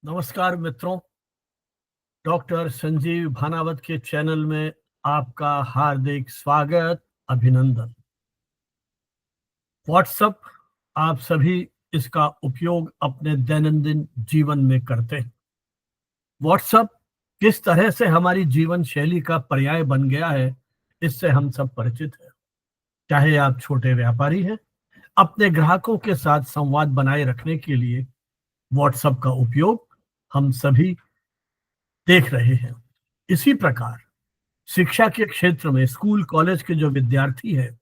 नमस्कार मित्रों। डॉक्टर संजीव भानावत के चैनल में आपका हार्दिक स्वागत, अभिनंदन। व्हाट्सएप, आप सभी इसका उपयोग अपने दैनंदिन जीवन में करते हैं। व्हाट्सएप किस तरह से हमारी जीवन शैली का पर्याय बन गया है, इससे हम सब परिचित हैं। चाहे आप छोटे व्यापारी हैं, अपने ग्राहकों के साथ संवाद बनाए रखने के लिए व्हाट्सएप का उपयोग हम सभी देख रहे हैं। इसी प्रकार शिक्षा के क्षेत्र में स्कूल कॉलेज के जो विद्यार्थी हैं,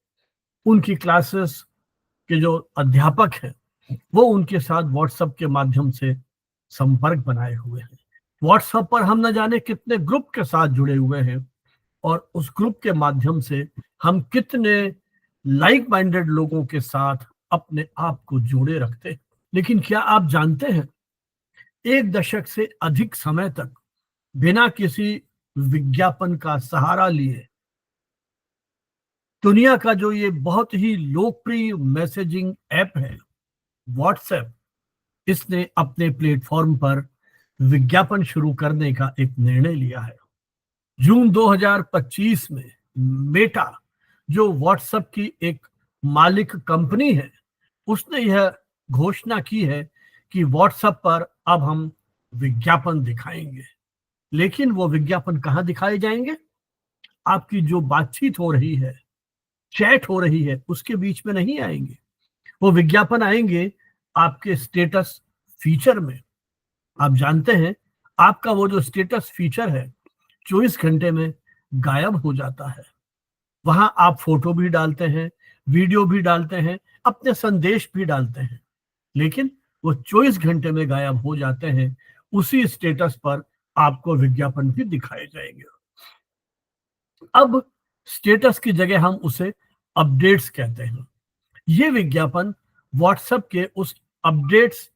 उनकी क्लासेस के जो अध्यापक हैं, वो उनके साथ व्हाट्सएप के माध्यम से संपर्क बनाए हुए हैं। व्हाट्सएप पर हम न जाने कितने ग्रुप के साथ जुड़े हुए हैं और उस ग्रुप के माध्यम से हम कितने लाइक माइंडेड लोगों के साथ अपने आप को जोड़े रखते हैं। लेकिन क्या आप जानते हैं, 1 दशक से अधिक समय तक बिना किसी विज्ञापन का सहारा लिए दुनिया का जो ये बहुत ही लोकप्रिय मैसेजिंग ऐप है व्हाट्सएप, इसने अपने प्लेटफॉर्म पर विज्ञापन शुरू करने का एक निर्णय लिया है। जून 2025 में मेटा, जो व्हाट्सएप की एक मालिक कंपनी है, उसने यह घोषणा की है कि व्हाट्सएप पर अब हम विज्ञापन दिखाएंगे। लेकिन वो विज्ञापन कहाँ दिखाए जाएंगे? आपकी जो बातचीत हो रही है, चैट हो रही है, उसके बीच में नहीं आएंगे। वो विज्ञापन आएंगे आपके स्टेटस फीचर में। आप जानते हैं, आपका वो जो स्टेटस फीचर है 24 घंटे में गायब हो जाता है। वहां आप फोटो भी डालते हैं, वीडियो भी डालते हैं, अपने संदेश भी डालते हैं, लेकिन वो 24 घंटे में गायब हो जाते हैं। उसी स्टेटस पर आपको विज्ञापन भी दिखाए जाएंगे। अब स्टेटस की जगह हम उसे अपडेट्स कहते हैं। ये विज्ञापन व्हाट्सएप के उस अपडेट्स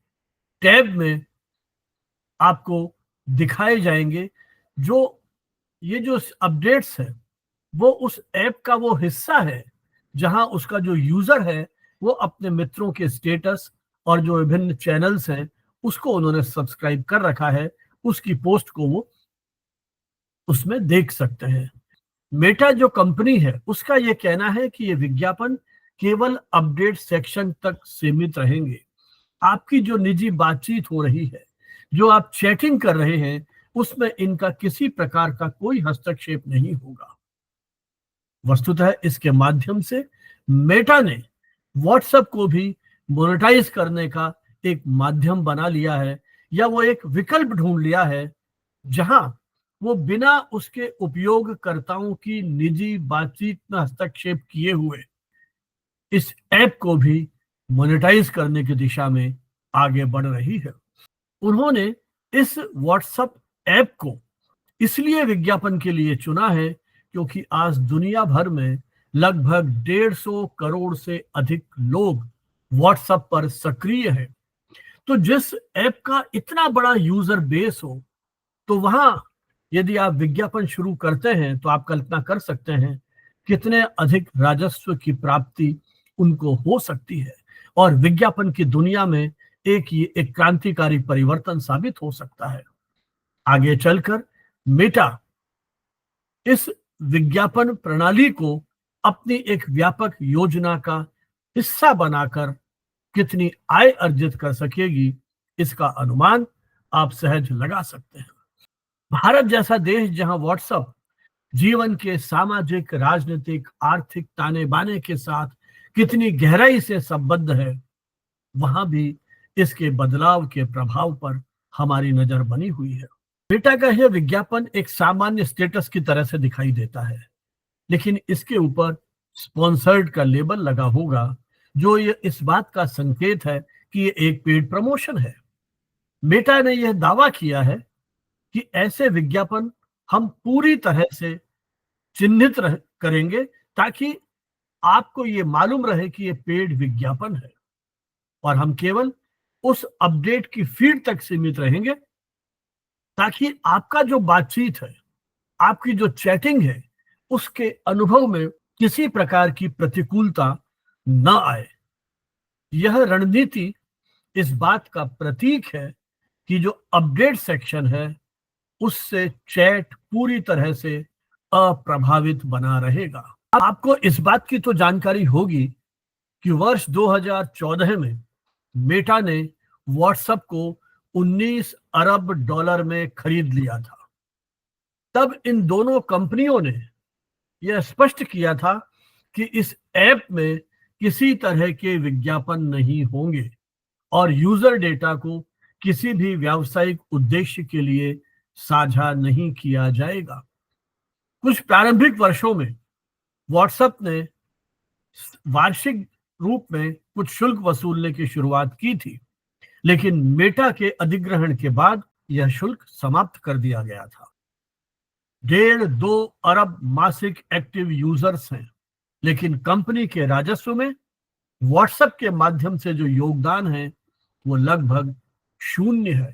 टैब में आपको दिखाए जाएंगे। जो ये जो अपडेट्स है, वो उस ऐप का वो हिस्सा है जहां उसका जो यूजर है, वो अपने मित्रों के स्टेटस और जो विभिन्न चैनल्स हैं, उसको उन्होंने सब्सक्राइब कर रखा है, उसकी पोस्ट को वो उसमें देख सकते हैं। मेटा जो कंपनी है, उसका ये कहना है कि ये विज्ञापन केवल अपडेट सेक्शन तक सीमित रहेंगे। आपकी जो निजी बातचीत हो रही है, जो आप चैटिंग कर रहे हैं, उसमें इनका किसी प्रकार का कोई हस्तक्षेप नहीं होगा। वस्तुतः इसके माध्यम से मेटा ने व्हाट्सएप को भी मोनेटाइज करने का एक माध्यम बना लिया है, या वो एक विकल्प ढूंढ लिया है जहां वो बिना उसके उपयोगकर्ताओं की निजी बातचीत में हस्तक्षेप किए हुए इस ऐप को भी मोनेटाइज करने की दिशा में आगे बढ़ रही है। उन्होंने इस व्हाट्सएप ऐप को इसलिए विज्ञापन के लिए चुना है क्योंकि आज दुनिया भर में लगभग 150 करोड़ से अधिक लोग व्हाट्सएप पर सक्रिय हैं। तो जिस ऐप का इतना बड़ा यूजर बेस हो, तो वहां यदि आप विज्ञापन शुरू करते हैं, तो आप कल्पना कर सकते हैं कितने अधिक राजस्व की प्राप्ति उनको हो सकती है, और विज्ञापन की दुनिया में एक क्रांतिकारी परिवर्तन साबित हो सकता है। आगे चलकर मेटा इस विज्ञापन प्रणाली को अपनी एक व्यापक योजना का हिस्सा बनाकर कितनी आय अर्जित कर सकेगी, इसका अनुमान आप सहज लगा सकते हैं। भारत जैसा देश जहां व्हाट्सएप जीवन के सामाजिक, राजनीतिक, आर्थिक ताने बाने के साथ कितनी गहराई से संबद्ध है, वहां भी इसके बदलाव के प्रभाव पर हमारी नजर बनी हुई है। मेटा का यह विज्ञापन एक सामान्य स्टेटस की तरह से दिखाई देता है, लेकिन इसके ऊपर स्पॉन्सर्ड का लेबल लगा होगा, जो ये इस बात का संकेत है कि ये एक पेड प्रमोशन है। मेटा ने यह दावा किया है कि ऐसे विज्ञापन हम पूरी तरह से चिन्हित करेंगे, ताकि आपको ये मालूम रहे कि ये पेड विज्ञापन है, और हम केवल उस अपडेट की फीड तक सीमित रहेंगे, ताकि आपका जो बातचीत है, आपकी जो चैटिंग है, उसके अनुभव में किसी प्रकार की प्रतिकूलता न आए। यह रणनीति इस बात का प्रतीक है कि जो अपडेट सेक्शन है उससे चैट पूरी तरह से अप्रभावित बना रहेगा। आपको इस बात की तो जानकारी होगी कि वर्ष 2014 में मेटा ने व्हाट्सएप को 19 अरब डॉलर में खरीद लिया था। तब इन दोनों कंपनियों ने यह स्पष्ट किया था कि इस ऐप में किसी तरह के विज्ञापन नहीं होंगे और यूजर डेटा को किसी भी व्यावसायिक उद्देश्य के लिए साझा नहीं किया जाएगा। कुछ प्रारंभिक वर्षों में व्हाट्सएप ने वार्षिक रूप में कुछ शुल्क वसूलने की शुरुआत की थी, लेकिन मेटा के अधिग्रहण के बाद यह शुल्क समाप्त कर दिया गया था। 1.5-2 अरब मासिक एक्टिव यूजर्स हैं, लेकिन कंपनी के राजस्व में व्हाट्सएप के माध्यम से जो योगदान है वो लगभग शून्य है।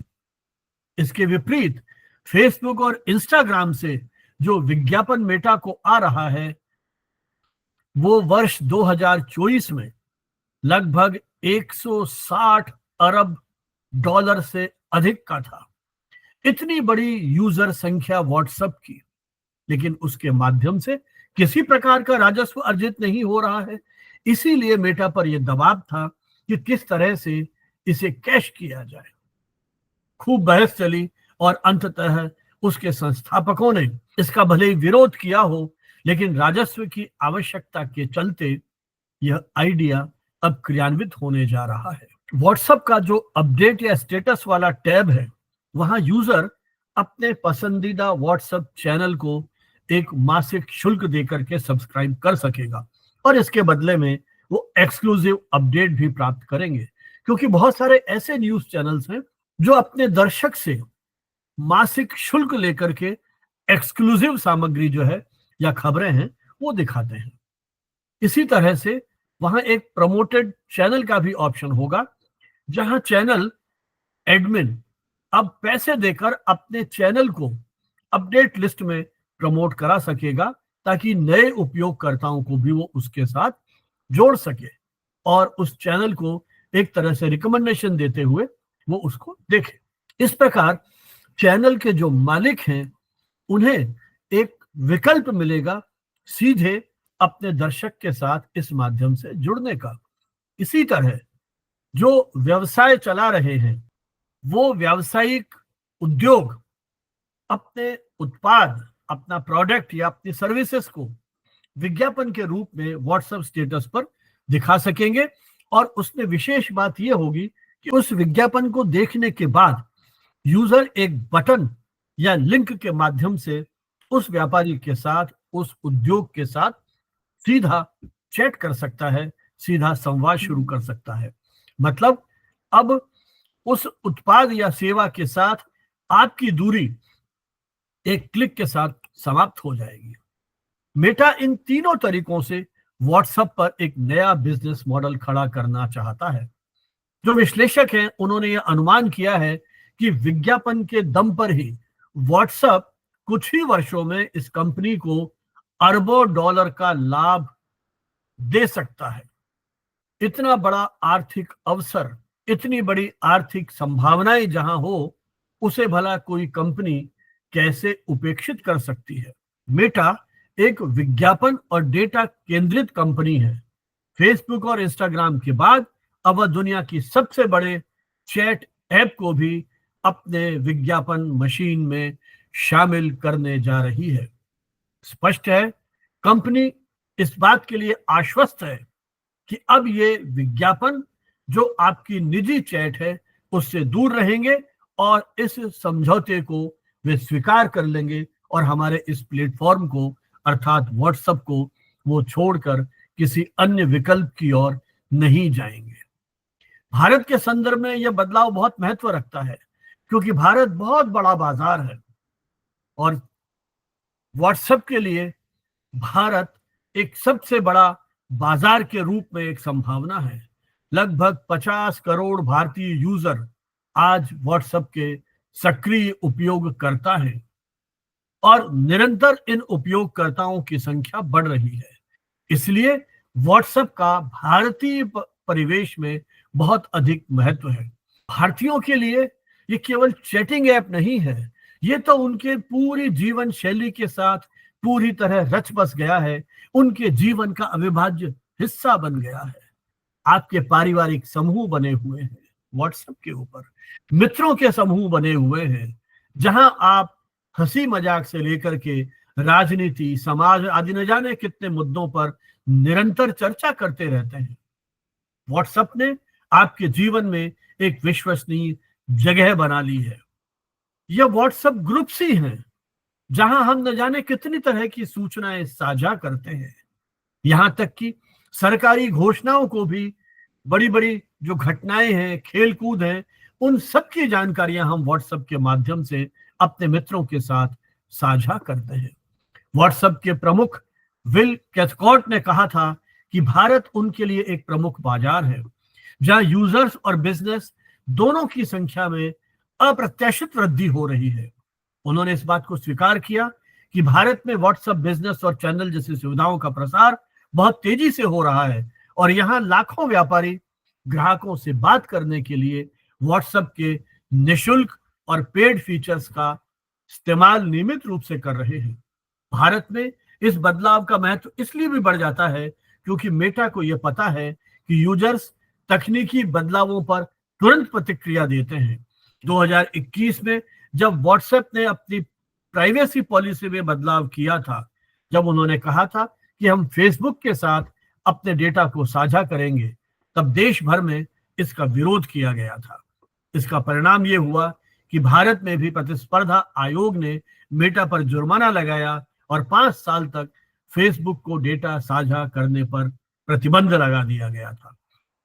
इसके विपरीत फेसबुक और इंस्टाग्राम से जो विज्ञापन मेटा को आ रहा है वो वर्ष 2024 में लगभग 160 अरब डॉलर से अधिक का था। इतनी बड़ी यूजर संख्या व्हाट्सएप की, लेकिन उसके माध्यम से किसी प्रकार का राजस्व अर्जित नहीं हो रहा है। इसीलिए मेटा पर यह दबाव था कि किस तरह से इसे कैश किया जाए। खूब बहस चली और अंततः उसके संस्थापकों ने इसका भले ही विरोध किया हो, लेकिन राजस्व की आवश्यकता के चलते यह आइडिया अब क्रियान्वित होने जा रहा है। व्हाट्सएप का जो अपडेट या स्टेटस वाला टैब है, वहां यूजर अपने पसंदीदा व्हाट्सएप चैनल को एक मासिक शुल्क देकर के सब्सक्राइब कर सकेगा और इसके बदले में वो एक्सक्लूसिव अपडेट भी प्राप्त करेंगे, क्योंकि बहुत सारे ऐसे न्यूज चैनल्स हैं जो अपने दर्शक से मासिक शुल्क लेकर के एक्सक्लूसिव सामग्री जो है या खबरें हैं वो दिखाते हैं। इसी तरह से वहां एक प्रमोटेड चैनल का भी ऑप्शन होगा, जहां चैनल एडमिन अब पैसे देकर अपने चैनल को अपडेट लिस्ट में प्रमोट करा सकेगा, ताकि नए उपयोगकर्ताओं को भी वो उसके साथ जोड़ सके और उस चैनल को एक तरह से रिकमेंडेशन देते हुए वो उसको देखे। इस प्रकार चैनल के जो मालिक हैं उन्हें एक विकल्प मिलेगा सीधे अपने दर्शक के साथ इस माध्यम से जुड़ने का। इसी तरह जो व्यवसाय चला रहे हैं वो व्यावसायिक उद्योग अपने उत्पाद, अपना प्रोडक्ट या अपनी सर्विसेज को विज्ञापन के रूप में व्हाट्सएप स्टेटस पर दिखा सकेंगे और उसमें विशेष बात यह होगी कि उस विज्ञापन को देखने के बाद यूजर एक बटन या लिंक के माध्यम से उस व्यापारी के साथ, उस उद्योग के साथ सीधा चैट कर सकता है, सीधा संवाद शुरू कर सकता है। मतलब अब उस उत्पाद या सेवा के साथ आपकी दूरी एक क्लिक के साथ समाप्त हो जाएगी। मेटा इन तीनों तरीकों से व्हाट्सएप पर एक नया बिजनेस मॉडल खड़ा करना चाहता है। जो विश्लेषक हैं उन्होंने यह अनुमान किया है कि विज्ञापन के दम पर ही व्हाट्सएप कुछ ही वर्षों में इस कंपनी को अरबों डॉलर का लाभ दे सकता है। इतना बड़ा आर्थिक अवसर, इतनी बड़ी आर्थिक संभावनाएं जहां हो, उसे भला कोई कंपनी कैसे उपेक्षित कर सकती है। मेटा एक विज्ञापन और डेटा केंद्रित कंपनी है। फेसबुक और इंस्टाग्राम के बाद अब वह दुनिया की सबसे बड़े चैट ऐप को भी अपने विज्ञापन मशीन में शामिल करने जा रही है। स्पष्ट है, कंपनी इस बात के लिए आश्वस्त है कि अब ये विज्ञापन जो आपकी निजी चैट है उससे दूर रहेंगे और इस समझौते को वे स्वीकार कर लेंगे और हमारे इस प्लेटफॉर्म को अर्थात व्हाट्सएप को वो छोड़कर किसी अन्य विकल्प की ओर नहीं जाएंगे। भारत के संदर्भ में यह बदलाव बहुत महत्व रखता है, क्योंकि भारत बहुत बड़ा बाजार है और व्हाट्सएप के लिए भारत एक सबसे बड़ा बाजार के रूप में एक संभावना है। लगभग 50 करोड़ भारतीय यूजर आज व्हाट्सएप के सक्रिय उपयोगकर्ता हैं और निरंतर इन उपयोगकर्ताओं की संख्या बढ़ रही है। इसलिए व्हाट्सएप का भारतीय परिवेश में बहुत अधिक महत्व है। भारतीयों के लिए ये केवल चैटिंग ऐप नहीं है, ये तो उनके पूरी जीवन शैली के साथ पूरी तरह रच बस गया है, उनके जीवन का अविभाज्य हिस्सा बन गया है। आपके पारिवारिक समूह बने हुए हैं व्हाट्सएप के ऊपर, मित्रों के समूह बने हुए हैं, जहां आप हंसी मजाक से लेकर के राजनीति, समाज आदि न जाने कितने मुद्दों पर निरंतर चर्चा करते रहते हैं। व्हाट्सएप ने आपके जीवन में एक विश्वसनीय जगह बना ली है। यह व्हाट्सएप ग्रुप्स ही हैं जहां हम न जाने कितनी तरह की सूचनाएं साझा करते हैं, यहां तक कि सरकारी घोषणाओं को भी, बड़ी बड़ी जो घटनाएं हैं, खेल कूद हैं, उन सब की जानकारियां हम व्हाट्सएप के माध्यम से अपने मित्रों के साथ साझा करते हैं। व्हाट्सएप के प्रमुख विल कैथकॉर्ट ने कहा था कि भारत उनके लिए एक प्रमुख बाजार है जहां यूजर्स और बिजनेस दोनों की संख्या में अप्रत्याशित वृद्धि हो रही है। उन्होंने इस बात को स्वीकार किया कि भारत में व्हाट्सएप बिजनेस और चैनल जैसी सुविधाओं का प्रसार बहुत तेजी से हो रहा है और यहाँ लाखों व्यापारी ग्राहकों से बात करने के लिए व्हाट्सएप के निशुल्क और पेड फीचर्स का इस्तेमाल नियमित रूप से कर रहे हैं। भारत में इस बदलाव का महत्व इसलिए भी बढ़ जाता है क्योंकि मेटा को यह पता है कि यूजर्स तकनीकी बदलावों पर तुरंत प्रतिक्रिया देते हैं। 2021 में जब व्हाट्सएप ने अपनी प्राइवेसी पॉलिसी में बदलाव किया था, जब उन्होंने कहा था कि हम फेसबुक के साथ अपने डेटा को साझा करेंगे, तब देश भर में इसका विरोध किया गया था। इसका परिणाम यह हुआ कि भारत में भी प्रतिस्पर्धा आयोग ने मेटा पर जुर्माना लगाया और 5 साल तक फेसबुक को डेटा साझा करने पर प्रतिबंध लगा दिया गया था।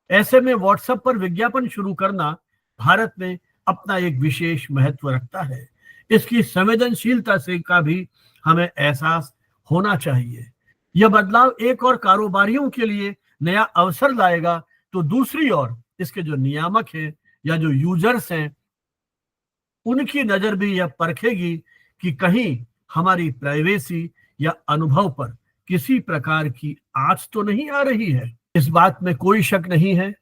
ऐसे में व्हाट्सएप पर विज्ञापन शुरू करना भारत में अपना एक विशेष महत्व रखता है। इसकी संवेदनशीलता से का भी हमें एहसास होना चाहिए। यह बदलाव एक और कारोबारियों के लिए नया अवसर लाएगा, तो दूसरी ओर इसके जो नियामक हैं या जो यूजर्स हैं, उनकी नजर भी यह परखेगी कि कहीं हमारी प्राइवेसी या अनुभव पर किसी प्रकार की आंच तो नहीं आ रही है। इस बात में कोई शक नहीं है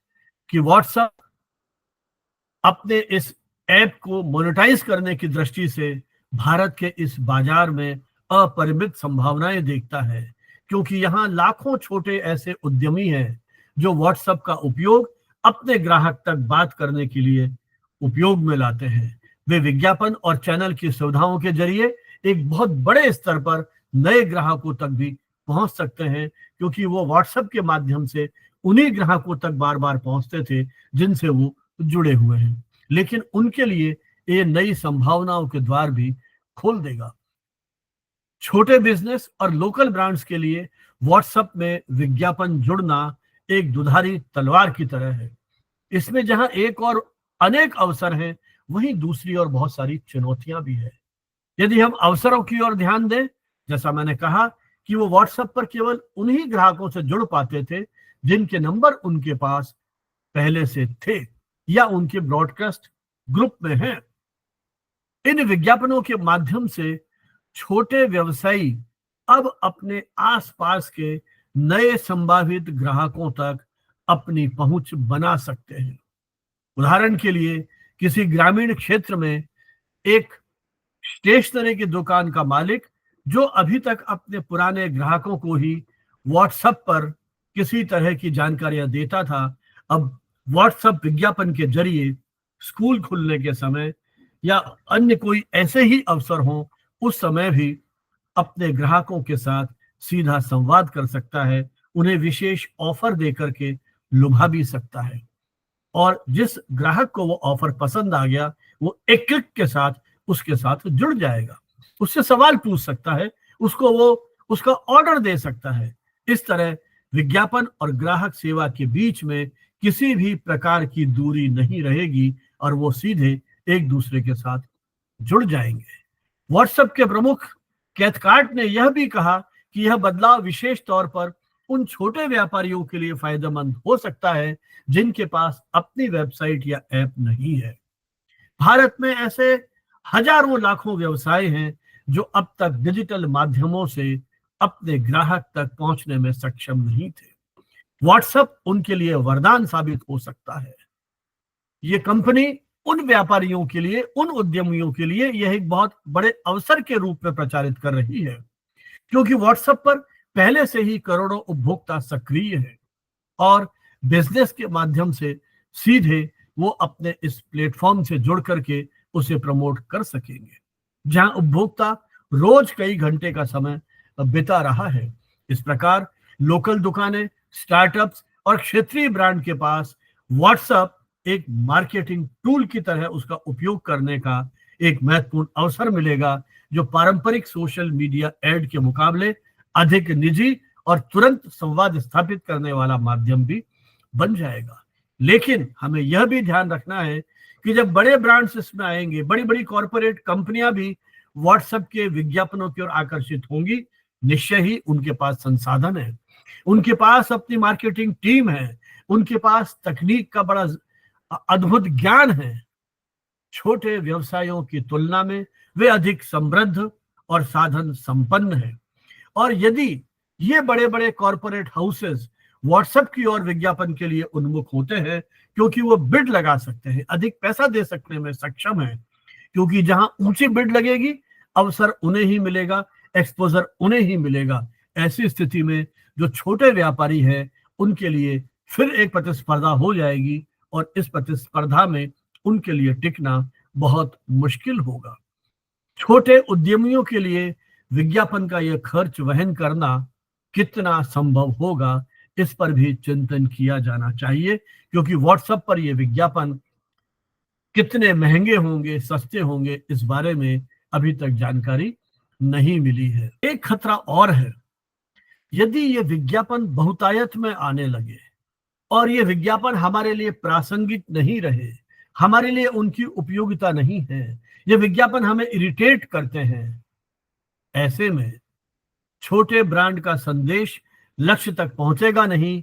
कि व्हाट्सएप अपने इस ऐप को मोनेटाइज करने की दृष्टि से भारत के इस बाजार में अपरिमित संभावनाएं देखता है, क्योंकि यहाँ लाखों छोटे ऐसे उद्यमी हैं जो व्हाट्सएप का उपयोग अपने ग्राहक तक बात करने के लिए उपयोग में लाते हैं। वे विज्ञापन और चैनल की सुविधाओं के जरिए एक बहुत बड़े स्तर पर नए ग्राहकों तक भी पहुंच सकते हैं, क्योंकि वो व्हाट्सएप के माध्यम से उन्हीं ग्राहकों तक बार बार पहुंचते थे जिनसे वो जुड़े हुए हैं। लेकिन उनके लिए ये नई संभावनाओं के द्वार भी खोल देगा। छोटे बिजनेस और लोकल ब्रांड्स के लिए व्हाट्सएप में विज्ञापन जुड़ना एक दुधारी तलवार की तरह है। इसमें जहां एक और अनेक अवसर हैं, वहीं दूसरी ओर बहुत सारी चुनौतियां भी है। यदि हम अवसरों की ओर ध्यान दें, जैसा मैंने कहा कि वो व्हाट्सएप पर केवल उन्हीं ग्राहकों से जुड़ पाते थे जिनके नंबर उनके पास पहले से थे या उनके ब्रॉडकास्ट ग्रुप में हैं। इन विज्ञापनों के माध्यम से छोटे व्यवसायी अब अपने आसपास के नए संभावित ग्राहकों तक अपनी पहुंच बना सकते हैं। उदाहरण के लिए, किसी ग्रामीण क्षेत्र में एक स्टेशनरी की दुकान का मालिक जो अभी तक अपने पुराने ग्राहकों को ही व्हाट्सएप पर किसी तरह की जानकारियां देता था, अब व्हाट्सएप विज्ञापन के जरिए स्कूल खुलने के समय या अन्य कोई ऐसे ही अवसर हो, उस समय भी अपने ग्राहकों के साथ सीधा संवाद कर सकता है, उन्हें विशेष ऑफर देकर के लुभा भी सकता है। और जिस ग्राहक को वो ऑफर पसंद आ गया, वो एक क्लिक के साथ उसके साथ जुड़ जाएगा, उससे सवाल पूछ सकता है, उसको वो उसका ऑर्डर दे सकता है। इस तरह विज्ञापन और ग्राहक सेवा के बीच में किसी भी प्रकार की दूरी नहीं रहेगी और वो सीधे एक दूसरे के साथ जुड़ जाएंगे। व्हाट्सएप के प्रमुख कैथकार्ट ने यह भी कहा कि यह बदलाव विशेष तौर पर उन छोटे व्यापारियों के लिए फायदेमंद हो सकता है जिनके पास अपनी वेबसाइट या ऐप नहीं है। भारत में ऐसे हजारों लाखों व्यवसाय हैं जो अब तक डिजिटल माध्यमों से अपने ग्राहक तक पहुंचने में सक्षम नहीं थे। व्हाट्सएप उनके लिए वरदान साबित हो सकता है। ये कंपनी उन व्यापारियों के लिए, उन उद्यमियों के लिए यह एक बहुत बड़े अवसर के रूप में प्रचारित कर रही है, क्योंकि व्हाट्सएप पर पहले से ही करोड़ों उपभोक्ता सक्रिय हैं और बिजनेस के माध्यम से सीधे वो अपने इस प्लेटफॉर्म से जुड़ करके उसे प्रमोट कर सकेंगे, जहां उपभोक्ता रोज कई घंटे का समय बिता रहा है। इस प्रकार लोकल दुकानें, स्टार्टअप्स और क्षेत्रीय ब्रांड के पास व्हाट्सएप एक मार्केटिंग टूल की तरह उसका उपयोग करने का एक महत्वपूर्ण अवसर मिलेगा, जो पारंपरिक सोशल मीडिया एड के मुकाबले अधिक निजी और तुरंत संवाद स्थापित करने वाला माध्यम भी बन जाएगा। लेकिन हमें यह भी ध्यान रखना है कि जब बड़े ब्रांड्स इसमें आएंगे, बड़ी बड़ी कॉरपोरेट कंपनियां भी व्हाट्सएप के विज्ञापनों की ओर आकर्षित होंगी, निश्चय ही उनके पास संसाधन है, उनके पास अपनी मार्केटिंग टीम है, उनके पास तकनीक का बड़ा अद्भुत ज्ञान है। छोटे व्यवसायों की तुलना में वे अधिक समृद्ध और साधन संपन्न हैं। और यदि ये बड़े बड़े कॉरपोरेट हाउसेस व्हाट्सएप की ओर विज्ञापन के लिए उन्मुख होते हैं, क्योंकि वो बिड लगा सकते हैं, अधिक पैसा दे सकने में सक्षम है, क्योंकि जहां ऊंची बिड लगेगी अवसर उन्हें ही मिलेगा, एक्सपोजर उन्हें ही मिलेगा। ऐसी स्थिति में जो छोटे व्यापारी हैं उनके लिए फिर एक प्रतिस्पर्धा हो जाएगी और इस प्रतिस्पर्धा में उनके लिए टिकना बहुत मुश्किल होगा। छोटे उद्यमियों के लिए विज्ञापन का यह खर्च वहन करना कितना संभव होगा, इस पर भी चिंतन किया जाना चाहिए, क्योंकि व्हाट्सएप पर यह विज्ञापन कितने महंगे होंगे, सस्ते होंगे, इस बारे में अभी तक जानकारी नहीं मिली है। एक खतरा और है, यदि ये विज्ञापन बहुतायत में आने लगे और ये विज्ञापन हमारे लिए प्रासंगिक नहीं रहे, हमारे लिए उनकी उपयोगिता नहीं है, ये विज्ञापन हमें इरिटेट करते हैं, ऐसे में छोटे ब्रांड का संदेश लक्ष्य तक पहुंचेगा नहीं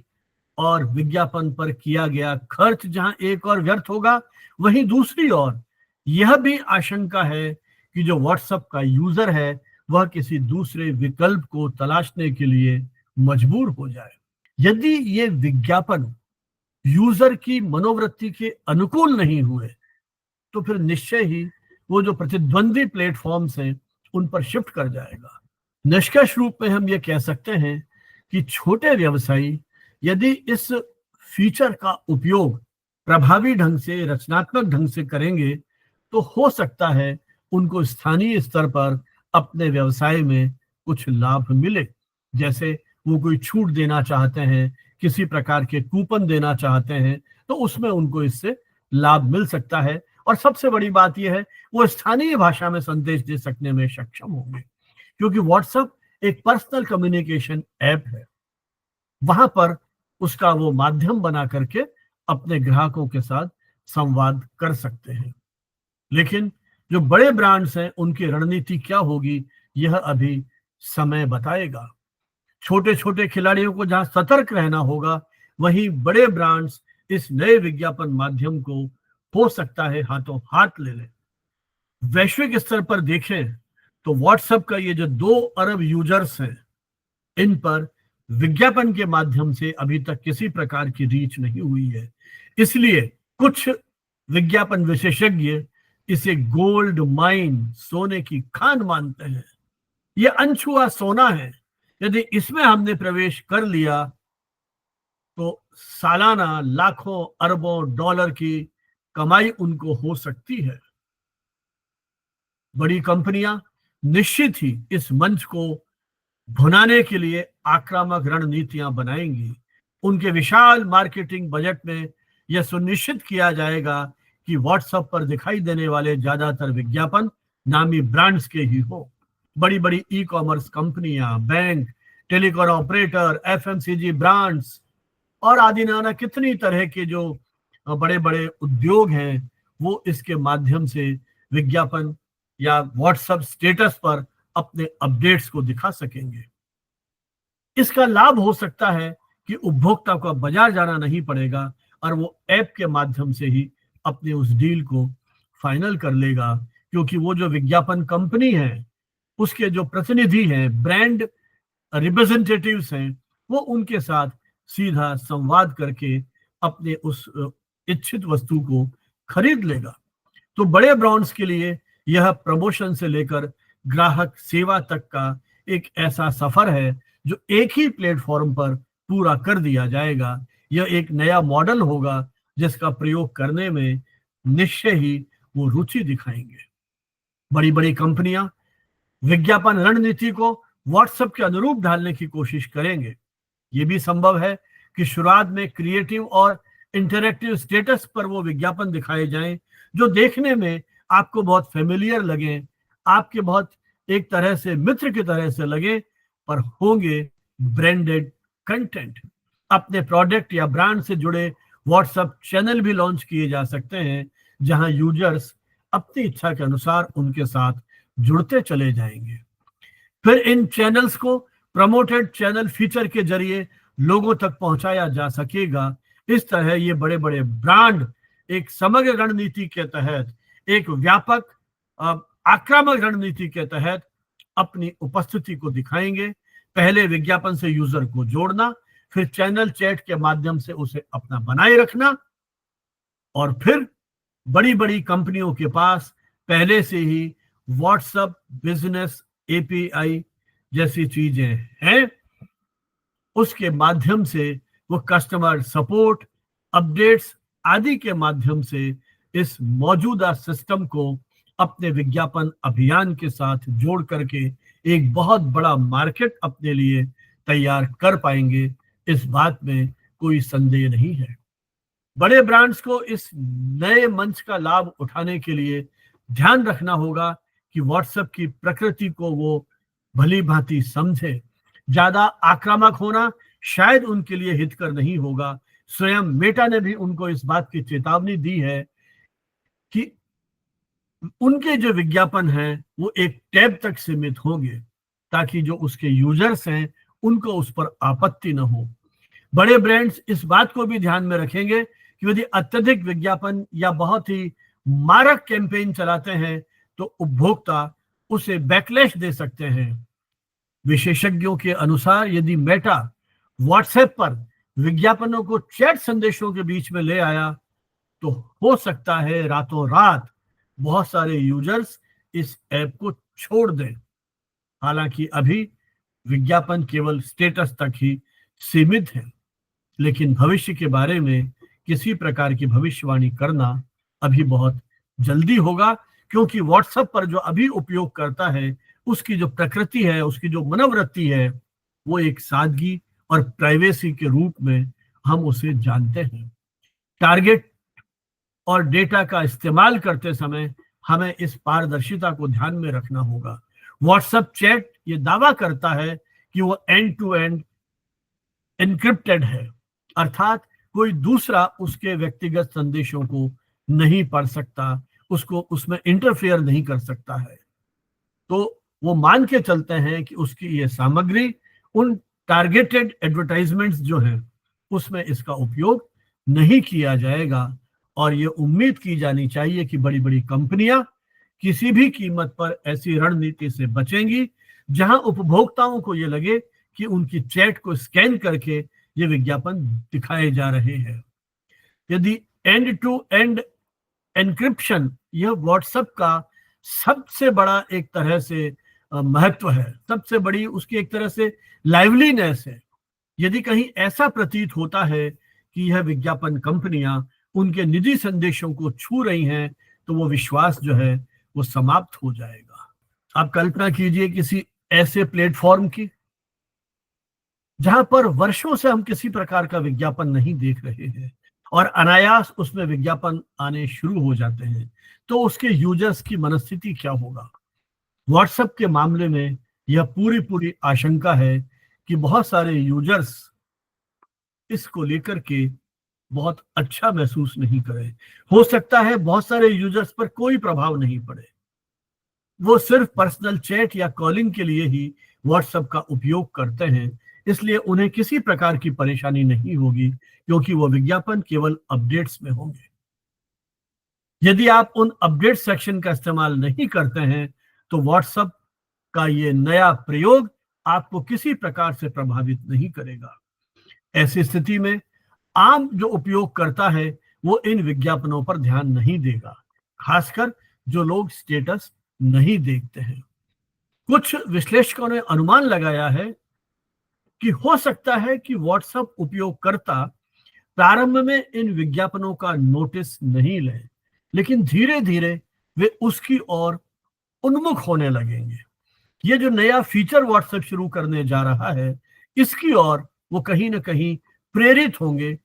और विज्ञापन पर किया गया खर्च जहां एक और व्यर्थ होगा, वहीं दूसरी ओर यह भी आशंका है कि जो व्हाट्सएप का यूजर है वह किसी दूसरे विकल्प को तलाशने के लिए मजबूर हो जाए। यदि ये विज्ञापन यूजर की मनोवृत्ति के अनुकूल नहीं हुए तो फिर निश्चय ही वो जो प्रतिद्वंदी प्लेटफॉर्म्स हैं उन पर शिफ्ट कर जाएगा। निष्कर्ष रूप में हम ये कह सकते हैं कि छोटे व्यवसायी यदि इस फीचर का उपयोग प्रभावी ढंग से, रचनात्मक ढंग से करेंगे तो हो सकता है उनको स्थानीय स्तर पर अपने व्यवसाय में कुछ लाभ मिले। जैसे वो कोई छूट देना चाहते हैं, किसी प्रकार के कूपन देना चाहते हैं, तो उसमें उनको इससे लाभ मिल सकता है। और सबसे बड़ी बात यह है वो स्थानीय भाषा में संदेश दे सकने में सक्षम होंगे, क्योंकि व्हाट्सएप एक पर्सनल कम्युनिकेशन ऐप है। वहां पर उसका वो माध्यम बना करके अपने ग्राहकों के साथ संवाद कर सकते हैं। लेकिन जो बड़े ब्रांड्स हैं उनकी रणनीति क्या होगी यह अभी समय बताएगा। छोटे छोटे खिलाड़ियों को जहां सतर्क रहना होगा, वहीं बड़े ब्रांड्स इस नए विज्ञापन माध्यम को हो सकता है हाथों हाथ ले लें। वैश्विक स्तर पर देखें तो व्हाट्सएप का ये जो 2 अरब यूजर्स हैं, इन पर विज्ञापन के माध्यम से अभी तक किसी प्रकार की रीच नहीं हुई है। इसलिए कुछ विज्ञापन विशेषज्ञ इसे गोल्ड माइन, सोने की खान मानते हैं। ये अनछुआ सोना है। यदि इसमें हमने प्रवेश कर लिया तो सालाना लाखों अरबों डॉलर की कमाई उनको हो सकती है। बड़ी कंपनियां निश्चित ही इस मंच को भुनाने के लिए आक्रामक रणनीतियां बनाएंगी। उनके विशाल मार्केटिंग बजट में यह सुनिश्चित किया जाएगा कि व्हाट्सएप पर दिखाई देने वाले ज्यादातर विज्ञापन नामी ब्रांड्स के ही हो। बड़ी बड़ी ई कॉमर्स कंपनियां, bank, telecom operator, FMCG brands और आदि नाना कितनी तरह के जो बड़े बड़े उद्योग हैं वो इसके माध्यम से विज्ञापन या व्हाट्सएप स्टेटस पर अपने अपडेट्स को दिखा सकेंगे। इसका लाभ हो सकता है कि उपभोक्ता को बाजार जाना नहीं पड़ेगा और वो ऐप के माध्यम से ही अपने उस डील को फाइनल कर लेगा, क्योंकि वो जो विज्ञापन कंपनी है उसके जो प्रतिनिधि हैं, ब्रांड रिप्रेजेंटेटिव्स हैं, वो उनके साथ सीधा संवाद करके अपने उस इच्छित वस्तु को खरीद लेगा। तो बड़े ब्रांड्स के लिए यह प्रमोशन से लेकर ग्राहक सेवा तक का एक ऐसा सफर है जो एक ही प्लेटफॉर्म पर पूरा कर दिया जाएगा। यह एक नया मॉडल होगा जिसका प्रयोग करने में निश्चय ही वो रुचि दिखाएंगे। बड़ी बड़ी कंपनियां विज्ञापन रणनीति को व्हाट्सएप के अनुरूप ढालने की कोशिश करेंगे। ये भी संभव है कि शुरुआत में क्रिएटिव और इंटरैक्टिव स्टेटस पर वो विज्ञापन दिखाए जाएं जो देखने में आपको बहुत फेमिलियर लगे, आपके बहुत एक तरह से मित्र की तरह से लगे, पर होंगे ब्रांडेड कंटेंट। अपने प्रोडक्ट या ब्रांड से जुड़े व्हाट्सएप चैनल भी लॉन्च किए जा सकते हैं जहां यूजर्स अपनी इच्छा के अनुसार उनके साथ जुड़ते चले जाएंगे। फिर इन चैनल्स को प्रमोटेड चैनल फीचर के जरिए लोगों तक पहुंचाया जा सकेगा। इस तरह ये बड़े बड़े ब्रांड एक समग्र रणनीति के तहत, एक व्यापक आक्रामक रणनीति के तहत अपनी उपस्थिति को दिखाएंगे। पहले विज्ञापन से यूजर को जोड़ना, फिर चैनल चैट के माध्यम से उसे अपना बनाए रखना, और फिर बड़ी बड़ी कंपनियों के पास पहले से ही व्हाट्सएप बिजनेस एपीआई जैसी चीजें हैं, उसके माध्यम से वो कस्टमर सपोर्ट, अपडेट्स आदि के माध्यम से इस मौजूदा सिस्टम को अपने विज्ञापन अभियान के साथ जोड़ करके एक बहुत बड़ा मार्केट अपने लिए तैयार कर पाएंगे। इस बात में कोई संदेह नहीं है। बड़े ब्रांड्स को इस नए मंच का लाभ उठाने के लिए ध्यान रखना होगा कि व्हाट्सएप की प्रकृति को वो भली भांति समझे। ज्यादा आक्रामक होना शायद उनके लिए हितकर नहीं होगा। स्वयं मेटा ने भी उनको इस बात की चेतावनी दी है कि उनके जो विज्ञापन हैं वो एक टैब तक सीमित होंगे ताकि जो उसके यूजर्स हैं उनको उस पर आपत्ति न हो। बड़े ब्रांड्स इस बात को भी ध्यान में रखेंगे कि यदि अत्यधिक विज्ञापन या बहुत ही मारक कैंपेन चलाते हैं तो उपभोक्ता उसे बैकलैश दे सकते हैं। विशेषज्ञों के अनुसार यदि मेटा व्हाट्सएप पर विज्ञापनों को चैट संदेशों के बीच में ले आया तो हो सकता है रातों रात बहुत सारे यूजर्स इस ऐप को छोड़ दें। हालांकि अभी विज्ञापन केवल स्टेटस तक ही सीमित है, लेकिन भविष्य के बारे में किसी प्रकार की भविष्यवाणी करना अभी बहुत जल्दी होगा, क्योंकि व्हाट्सएप पर जो अभी उपयोग करता है उसकी जो प्रकृति है, उसकी जो मनोवृत्ति है, वो एक सादगी और प्राइवेसी के रूप में हम उसे जानते हैं। टारगेट और डेटा का इस्तेमाल करते समय हमें इस पारदर्शिता को ध्यान में रखना होगा। व्हाट्सएप चैट ये दावा करता है कि वो एंड टू एंड एन्क्रिप्टेड है, अर्थात कोई दूसरा उसके व्यक्तिगत संदेशों को नहीं पढ़ सकता, उसको उसमें इंटरफेयर नहीं कर सकता है। तो वो मान के चलते हैं कि उसकी ये सामग्री उन टारगेटेड एडवर्टाइजमेंट्स जो हैं उसमें इसका उपयोग नहीं किया जाएगा। और ये उम्मीद की जानी चाहिए कि बड़ी बड़ी कंपनियां किसी भी कीमत पर ऐसी रणनीति से बचेंगी जहां उपभोक्ताओं को ये लगे कि उनकी चैट को स्कैन करके ये विज्ञापन दिखाए जा रहे हैं। यदि एंड टू एंड एन्क्रिप्शन यह व्हाट्सएप का सबसे बड़ा एक तरह से महत्व है, सबसे बड़ी उसकी एक तरह से लाइवलीनेस है। यदि कहीं ऐसा प्रतीत होता है कि यह विज्ञापन कंपनियां उनके निजी संदेशों को छू रही हैं तो वो विश्वास जो है वो समाप्त हो जाएगा। आप कल्पना कीजिए किसी ऐसे प्लेटफॉर्म की जहां पर वर्षों से हम किसी प्रकार का विज्ञापन नहीं देख रहे हैं और अनायास उसमें विज्ञापन आने शुरू हो जाते हैं, तो उसके यूजर्स की मनस्थिति क्या होगा। व्हाट्सएप के मामले में यह पूरी पूरी आशंका है कि बहुत सारे यूजर्स इसको लेकर के बहुत अच्छा महसूस नहीं करें। हो सकता है बहुत सारे यूजर्स पर कोई प्रभाव नहीं पड़े, वो सिर्फ पर्सनल चैट या कॉलिंग के लिए ही व्हाट्सएप का उपयोग करते हैं, इसलिए उन्हें किसी प्रकार की परेशानी नहीं होगी क्योंकि वो विज्ञापन केवल अपडेट्स में होंगे। यदि आप उन अपडेट सेक्शन का इस्तेमाल नहीं करते हैं तो व्हाट्सएप का ये नया प्रयोग आपको किसी प्रकार से प्रभावित नहीं करेगा। ऐसी स्थिति में आम जो उपयोग करता है वो इन विज्ञापनों पर ध्यान नहीं देगा, खासकर जो लोग स्टेटस नहीं देखते हैं। कुछ विश्लेषकों ने अनुमान लगाया है कि हो सकता है कि व्हाट्सएप उपयोगकर्ता प्रारंभ में इन विज्ञापनों का नोटिस नहीं लें, लेकिन धीरे धीरे वे उसकी ओर उन्मुख होने लगेंगे। ये जो नया फीचर व्हाट्सएप शुरू करने जा रहा है, इसकी ओर वो कहीं ना कहीं प्रेरित होंगे,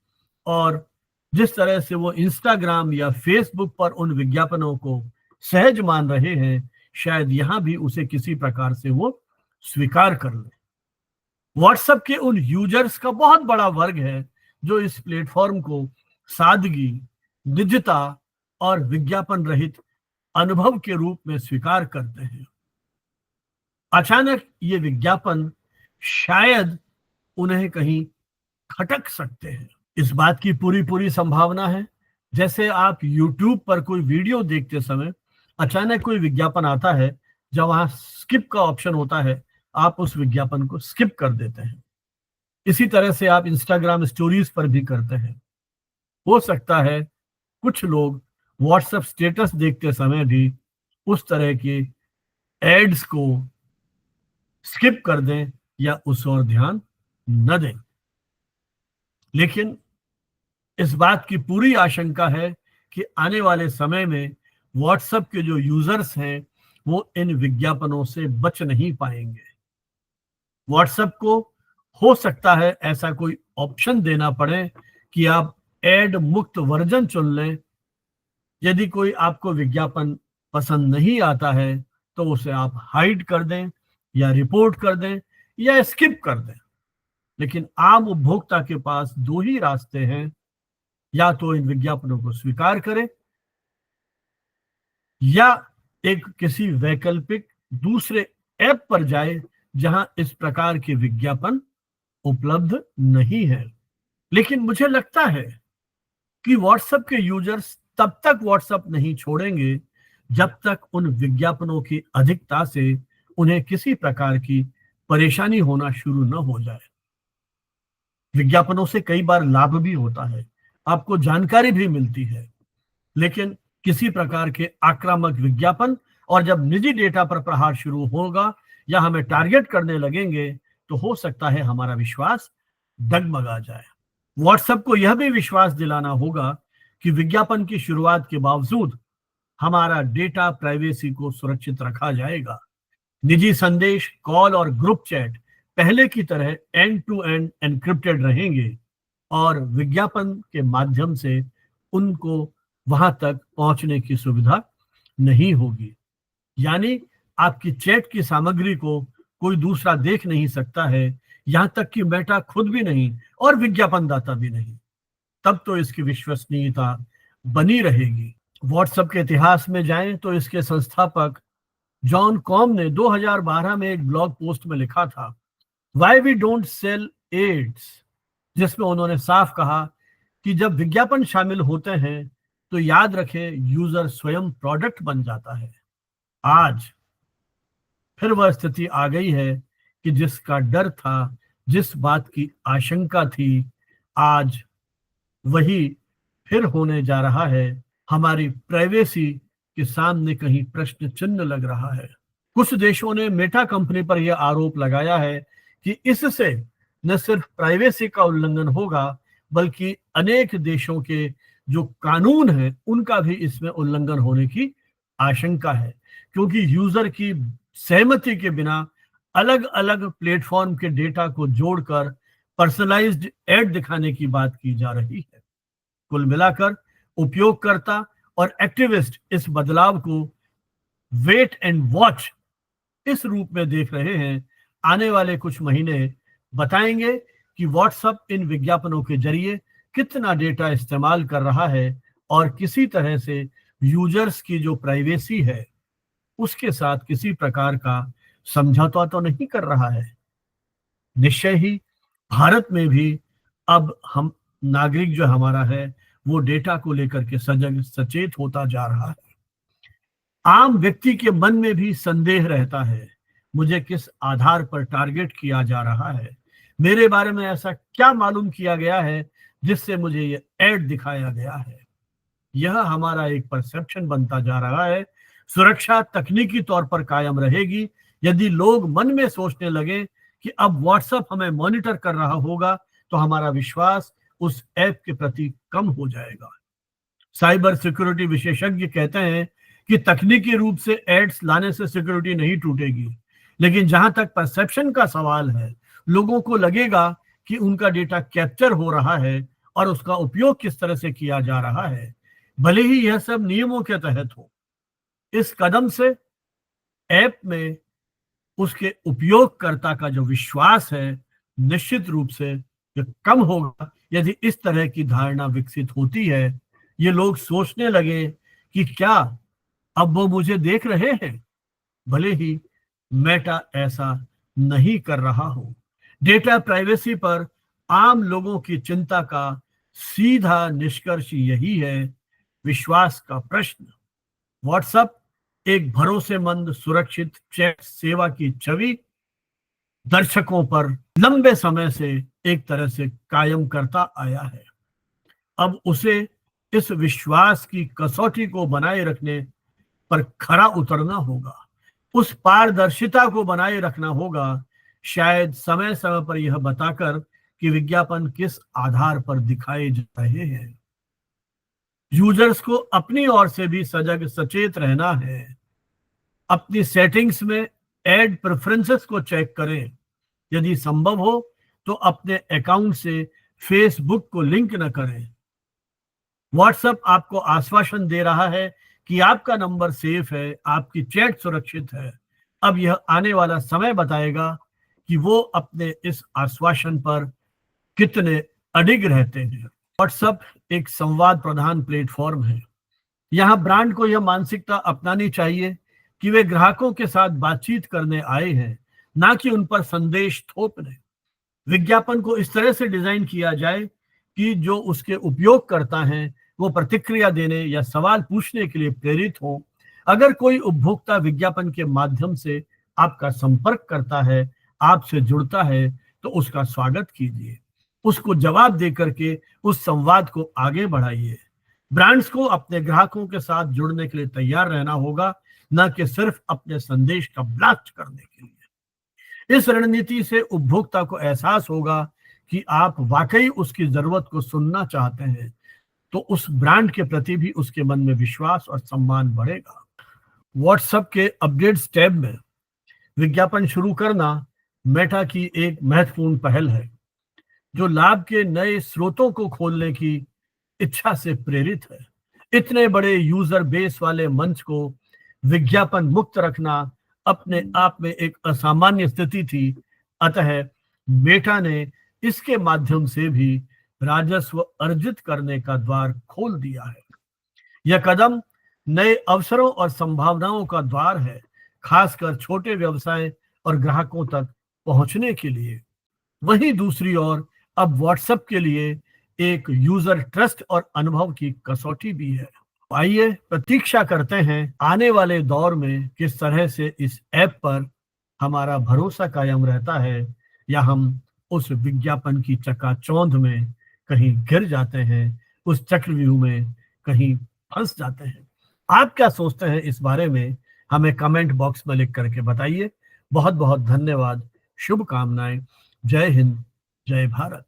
और जिस तरह से वो इंस्टाग्राम या फेसबुक पर उन विज्ञापनों को सहज मान रहे हैं, शायद यहां भी उसे किसी प्रकार से वो स्वीकार कर ले। व्हाट्सएप के उन यूजर्स का बहुत बड़ा वर्ग है जो इस प्लेटफॉर्म को सादगी, निजता और विज्ञापन रहित अनुभव के रूप में स्वीकार करते हैं। अचानक ये विज्ञापन शायद उन्हें कहीं खटक सकते हैं। इस बात की पूरी पूरी संभावना है, जैसे आप YouTube पर कोई वीडियो देखते समय अचानक कोई विज्ञापन आता है, जब वहां स्किप का ऑप्शन होता है, आप उस विज्ञापन को स्किप कर देते हैं। इसी तरह से आप इंस्टाग्राम स्टोरीज पर भी करते हैं। हो सकता है कुछ लोग व्हाट्सएप स्टेटस देखते समय भी उस तरह के एड्स को स्किप कर दें या उस ओर ध्यान न दें। लेकिन इस बात की पूरी आशंका है कि आने वाले समय में व्हाट्सएप के जो यूजर्स हैं वो इन विज्ञापनों से बच नहीं पाएंगे। व्हाट्सएप को हो सकता है ऐसा कोई ऑप्शन देना पड़े कि आप एड मुक्त वर्जन चुन लें। यदि कोई आपको विज्ञापन पसंद नहीं आता है तो उसे आप हाइड कर दें या रिपोर्ट कर दें या स्किप कर दें। लेकिन आम उपभोक्ता के पास दो ही रास्ते हैं, या तो इन विज्ञापनों को स्वीकार करें या एक किसी वैकल्पिक दूसरे ऐप पर जाए जहां इस प्रकार के विज्ञापन उपलब्ध नहीं है। लेकिन मुझे लगता है कि व्हाट्सएप के यूजर्स तब तक व्हाट्सएप नहीं छोड़ेंगे जब तक उन विज्ञापनों की अधिकता से उन्हें किसी प्रकार की परेशानी होना शुरू न हो जाए। विज्ञापनों से कई बार लाभ भी होता है, आपको जानकारी भी मिलती है, लेकिन किसी प्रकार के आक्रामक विज्ञापन और जब निजी डेटा पर प्रहार शुरू होगा या हमें टारगेट करने लगेंगे तो हो सकता है हमारा विश्वास डगमगा जाए। व्हाट्सएप को यह भी विश्वास दिलाना होगा कि विज्ञापन की शुरुआत के बावजूद हमारा डेटा प्राइवेसी को सुरक्षित रखा जाएगा। निजी संदेश, कॉल और ग्रुप चैट पहले की तरह एंड टू एंड एनक्रिप्टेड रहेंगे और विज्ञापन के माध्यम से उनको वहां तक पहुंचने की सुविधा नहीं होगी। यानी आपकी चैट की सामग्री को कोई दूसरा देख नहीं सकता है, यहां तक कि मेटा खुद भी नहीं और विज्ञापनदाता भी नहीं। तब तो इसकी विश्वसनीयता बनी रहेगी। व्हाट्सएप के इतिहास में जाएं तो इसके संस्थापक जॉन कॉम ने 2012 में एक ब्लॉग पोस्ट में लिखा था, why we don't sell ads, जिसमें उन्होंने साफ कहा कि जब विज्ञापन शामिल होते हैं तो याद रखें यूजर स्वयं प्रोडक्ट बन जाता है। आज फिर वह स्थिति आ गई है कि जिसका डर था, जिस बात की आशंका थी, आज वही फिर होने जा रहा है। हमारी प्राइवेसी के सामने कहीं प्रश्न चिन्ह लग रहा है। कुछ देशों ने मेटा कंपनी पर यह आरोप लगाया है कि इससे न सिर्फ प्राइवेसी का उल्लंघन होगा बल्कि अनेक देशों के जो कानून हैं उनका भी इसमें उल्लंघन होने की आशंका है, क्योंकि यूजर की सहमति के बिना अलग अलग प्लेटफॉर्म के डेटा को जोड़कर पर्सनलाइज्ड एड दिखाने की बात की जा रही है। कुल मिलाकर उपयोगकर्ता और एक्टिविस्ट इस बदलाव को वेट एंड वॉच इस रूप में देख रहे हैं। आने वाले कुछ महीने बताएंगे कि व्हाट्सएप इन विज्ञापनों के जरिए कितना डेटा इस्तेमाल कर रहा है और किसी तरह से यूजर्स की जो प्राइवेसी है उसके साथ किसी प्रकार का समझौता तो नहीं कर रहा है। निश्चय ही भारत में भी अब हम नागरिक जो हमारा है वो डेटा को लेकर के सजग सचेत होता जा रहा है। आम व्यक्ति के मन में भी संदेह रहता है, मुझे किस आधार पर टारगेट किया जा रहा है, मेरे बारे में ऐसा क्या मालूम किया गया है जिससे मुझे ये ऐड दिखाया गया है। यह हमारा एक परसेप्शन बनता जा रहा है। सुरक्षा तकनीकी तौर पर कायम रहेगी यदि लोग मन में सोचने लगे कि अब व्हाट्सएप हमें मॉनिटर कर रहा होगा, तो हमारा विश्वास उस ऐप के प्रति कम हो जाएगा। साइबर सिक्योरिटी विशेषज्ञ कहते हैं कि तकनीकी रूप से एड्स लाने से सिक्योरिटी नहीं टूटेगी, लेकिन जहां तक परसेप्शन का सवाल है, लोगों को लगेगा कि उनका डेटा कैप्चर हो रहा है और उसका उपयोग किस तरह से किया जा रहा है, भले ही यह सब नियमों के तहत हो। इस कदम से ऐप में उसके उपयोगकर्ता का जो विश्वास है, निश्चित रूप से यह कम होगा। यदि इस तरह की धारणा विकसित होती है, ये लोग सोचने लगे कि क्या अब वो मुझे देख रहे हैं, भले ही मेटा ऐसा नहीं कर रहा हो। डेटा प्राइवेसी पर आम लोगों की चिंता का सीधा निष्कर्ष यही है, विश्वास का प्रश्न। व्हाट्सएप एक भरोसेमंद सुरक्षित चैट सेवा की छवि दर्शकों पर लंबे समय से एक तरह से कायम करता आया है। अब उसे इस विश्वास की कसौटी को बनाए रखने पर खरा उतरना होगा, उस पारदर्शिता को बनाए रखना होगा, शायद समय समय पर यह बताकर कि विज्ञापन किस आधार पर दिखाए जा रहे हैं। यूजर्स को अपनी ओर से भी सजग सचेत रहना है। अपनी सेटिंग्स में एड प्रेफरेंसेस को चेक करें। यदि संभव हो तो अपने अकाउंट से फेसबुक को लिंक न करें। व्हाट्सएप आपको आश्वासन दे रहा है कि आपका नंबर सेफ है, आपकी चैट सुरक्षित है। अब यह आने वाला समय बताएगा कि वो अपने इस आश्वासन पर कितने अडिग रहते हैं। व्हाट्सएप एक संवाद प्रधान प्लेटफॉर्म है। यहाँ ब्रांड को यह मानसिकता अपनानी चाहिए कि वे ग्राहकों के साथ बातचीत करने आए हैं, ना कि उन पर संदेश थोपने। विज्ञापन को इस तरह से डिजाइन किया जाए कि जो उसके उपयोगकर्ता हैं वो प्रतिक्रिया देने या सवाल पूछने के लिए प्रेरित हो। अगर कोई उपभोक्ता विज्ञापन के माध्यम से आपका संपर्क करता है, आपसे जुड़ता है, तो उसका स्वागत कीजिए, उसको जवाब दे करके उस संवाद को आगे बढ़ाइए। ब्रांड्स को अपने ग्राहकों के साथ जुड़ने के लिए तैयार रहना होगा, न कि सिर्फ अपने संदेश का ब्लास्ट करने के लिए। इस रणनीति से उपभोक्ता को एहसास होगा कि आप वाकई उसकी जरूरत को सुनना चाहते हैं, तो उस ब्रांड के प्रति भी उसके मन में विश्वास और सम्मान बढ़ेगा। व्हाट्सएप के अपडेट्स टैब में विज्ञापन शुरू करना मेटा की एक महत्वपूर्ण पहल है, जो लाभ के नए स्रोतों को खोलने की इच्छा से प्रेरित है। इतने बड़े यूजर बेस वाले मंच को विज्ञापन मुक्त रखना अपने आप में एक असामान्य स्थिति थी। अतः मेटा ने इसके माध्यम से भी राजस्व अर्जित करने का द्वार खोल दिया है। यह कदम नए अवसरों और संभावनाओं का द्वार है, खासकर छोटे व्यवसाय और ग्राहकों तक पहुंचने के लिए। वहीं दूसरी ओर अब व्हाट्सएप के लिए एक यूजर ट्रस्ट और अनुभव की कसौटी भी है। आइए प्रतीक्षा करते हैं आने वाले दौर में किस तरह से इस ऐप पर हमारा भरोसा कायम रहता है, या हम उस विज्ञापन की चकाचौंध में कहीं गिर जाते हैं, उस चक्रव्यूह में कहीं फंस जाते हैं। आप क्या सोचते हैं इस बारे में, हमें कमेंट बॉक्स में लिख करके बताइए। बहुत बहुत धन्यवाद, शुभकामनाएं। जय हिंद, जय भारत।